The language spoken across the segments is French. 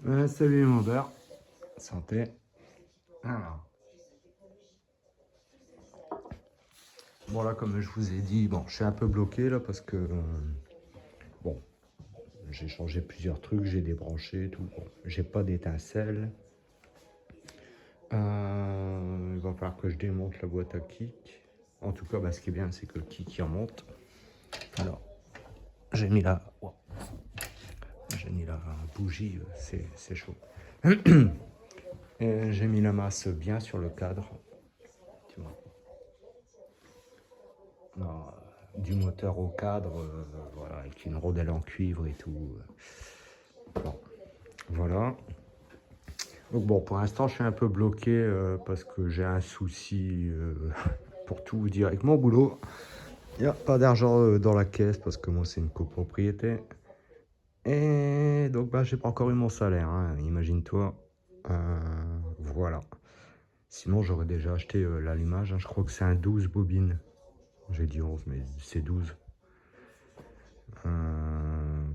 Salut mon beurre, santé. Alors, bon là comme je vous ai dit, bon je suis un peu bloqué là parce que bon j'ai changé plusieurs trucs, j'ai débranché et tout. Bon, j'ai pas d'étincelle. Il va falloir que je démonte la boîte à kick. En tout cas, bah, ce qui est bien, c'est que le kick il remonte. Alors, j'ai mis la, wow. J'ai mis la bougie, c'est chaud. J'ai mis la masse bien sur le cadre, tu vois. Non, du moteur au cadre, voilà, avec une rondelle en cuivre et tout. Bon, voilà. Donc bon, pour l'instant, je suis un peu bloqué parce que j'ai un souci pour tout vous dire avec mon boulot. Il n'y a pas d'argent dans la caisse parce que moi, c'est une copropriété. Et donc, bah, j'ai pas encore eu mon salaire, hein, imagine-toi. Voilà. Sinon, j'aurais déjà acheté l'allumage. Hein, je crois que c'est un 12 bobines. J'ai dit 11, mais c'est 12.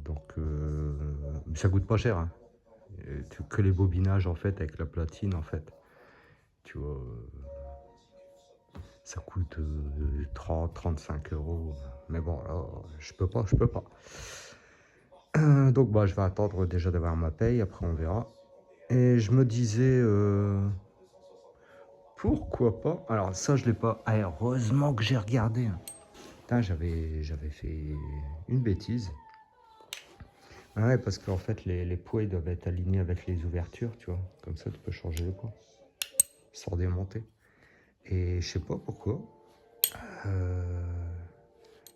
Donc, ça coûte pas cher. Hein. Que les bobinages, en fait, avec la platine, en fait. Tu vois, ça coûte 30, 35 euros. Mais bon, là, je peux pas, je peux pas. Donc, bah, je vais attendre déjà d'avoir ma paye. Après, on verra. Et je me disais, pourquoi pas. Alors, ça, je l'ai pas. Ah, heureusement que j'ai regardé. Hein. Putain, j'avais fait une bêtise. Ah ouais, parce qu'en fait, les poids ils doivent être alignés avec les ouvertures, tu vois. Comme ça, tu peux changer les poids sans démonter. Et je sais pas pourquoi,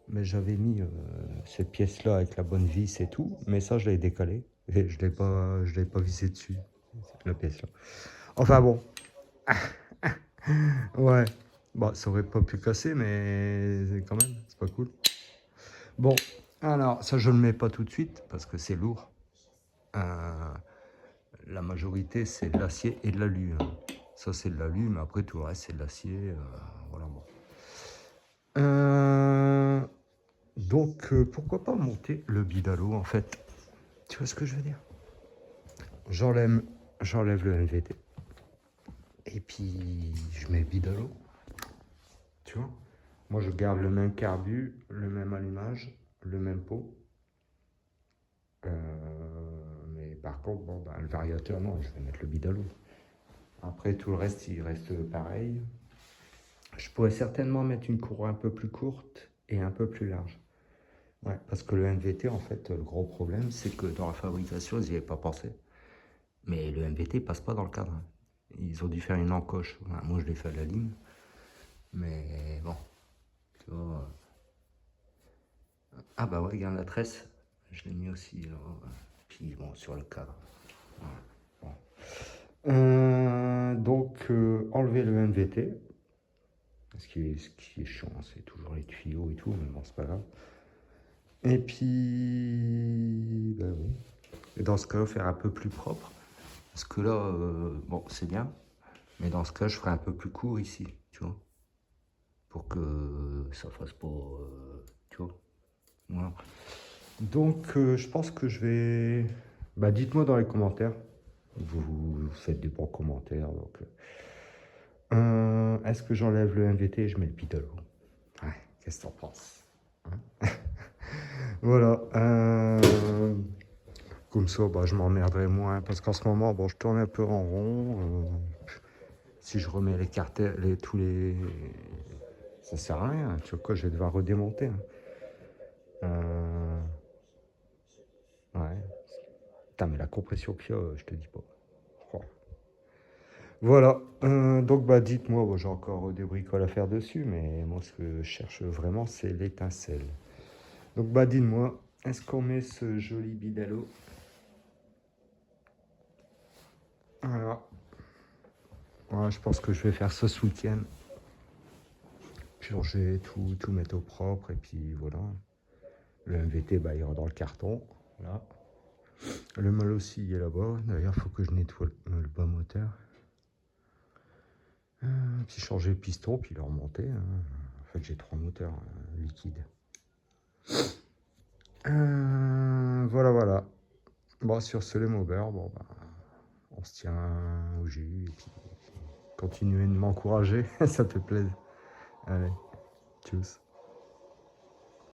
mais j'avais mis cette pièce-là avec la bonne vis et tout, mais ça, je l'ai décalé. Et je l'ai pas vissé dessus, la pièce-là. Enfin bon, ouais. Bon, ça aurait pas pu casser, mais quand même, c'est pas cool. Bon, alors, ça, je le mets pas tout de suite, parce que c'est lourd. La majorité, c'est de l'acier et de l'alu. Hein. Ça, c'est de l'alu, mais après, tout le reste, c'est de l'acier. Voilà, bon. Donc, pourquoi pas monter le bidalo, en fait. Tu vois ce que je veux dire? J'enlève, j'enlève le NVT. Et puis, je mets le bidalo. Tu vois? Moi, je garde le même carbu, le même allumage, le même pot. Mais par contre, bon, bah, le variateur, non, je vais mettre le bidalo. Après, tout le reste, il reste pareil. Je pourrais certainement mettre une cour un peu plus courte et un peu plus large. Ouais, parce que le NVT, en fait, le gros problème, c'est que dans la fabrication, ils n'y avaient pas pensé. Mais le NVT passe pas dans le cadre. Ils ont dû faire une encoche. Enfin, moi, je l'ai fait à la lime. Mais bon, tu vois. Ah bah ouais, regarde la tresse. Je l'ai mis aussi. Là. Puis bon, sur le cadre. Voilà. Bon. Donc, enlever le NVT. Ce qui est chiant, c'est toujours les tuyaux et tout, mais bon, c'est pas grave. Et puis, ben oui. Et dans ce cas, faire un peu plus propre. Parce que là, bon, c'est bien. Mais dans ce cas, je ferai un peu plus court ici, tu vois. Pour que ça fasse pas, tu vois. Voilà. Donc, je pense que je vais... Bah, dites-moi dans les commentaires. Vous faites des bons commentaires. Donc, est-ce que j'enlève le MVT et je mets le pidolo? Ouais, qu'est-ce que t'en penses? Hein. Voilà. Comme ça, bah, je m'emmerderai moins. Parce qu'en ce moment, bon, je tourne un peu en rond. Si je remets les cartes, tous les... Ça sert à rien. Tu vois quoi, je vais devoir redémonter. Hein. Ouais. Putain, mais la compression qu'il y a, je te dis pas. Oh. Voilà. Donc, bah, dites-moi, bon, j'ai encore des bricoles à faire dessus. Mais moi, ce que je cherche vraiment, c'est l'étincelle. Donc, bah, dites-moi, est-ce qu'on met ce joli bidalo? Voilà. Voilà, je pense que je vais faire ça ce week-end. Purger, tout mettre au propre. Et puis, voilà. Le MVT, bah, il ira dans le carton. Voilà. Le mal aussi, il est là-bas. D'ailleurs, il faut que je nettoie le bas moteur. Puis changer le piston, puis le remonter. Hein. En fait, j'ai 3 moteurs liquides. Voilà, voilà. Bon, sur ce, les Maubert, bon, bah, se tient au jus. Et puis, continuez de m'encourager, ça fait plaisir. Allez, tchuss.